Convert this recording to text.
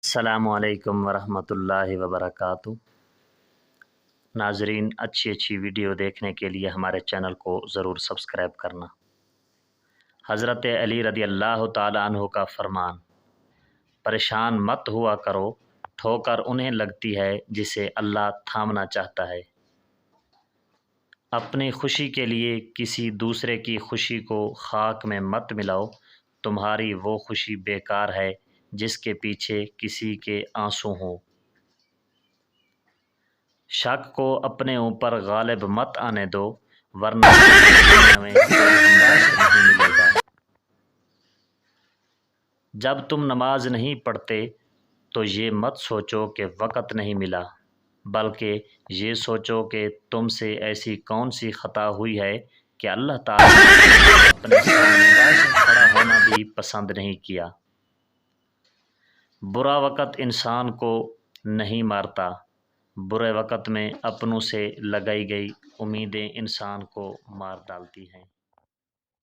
السلام علیکم ورحمۃ اللہ وبرکاتہ۔ ناظرین، اچھی ویڈیو دیکھنے کے لیے ہمارے چینل کو ضرور سبسکرائب کرنا۔ حضرت علی رضی اللہ تعالیٰ عنہ کا فرمان: پریشان مت ہوا کرو، ٹھوکر انہیں لگتی ہے جسے اللہ تھامنا چاہتا ہے۔ اپنی خوشی کے لیے کسی دوسرے کی خوشی کو خاک میں مت ملاؤ، تمہاری وہ خوشی بیکار ہے جس کے پیچھے کسی کے آنسو ہوں۔ شک کو اپنے اوپر غالب مت آنے دو، ورنہ دنیا میں کوئی ہمدرد نہیں ملے گا۔ جب تم نماز نہیں پڑھتے تو یہ مت سوچو کہ وقت نہیں ملا، بلکہ یہ سوچو کہ تم سے ایسی کون سی خطا ہوئی ہے کہ اللہ تعالیٰ نے اپنے سامنے کھڑا ہونا بھی پسند نہیں کیا۔ برا وقت انسان کو نہیں مارتا، برے وقت میں اپنوں سے لگائی گئی امیدیں انسان کو مار ڈالتی ہیں۔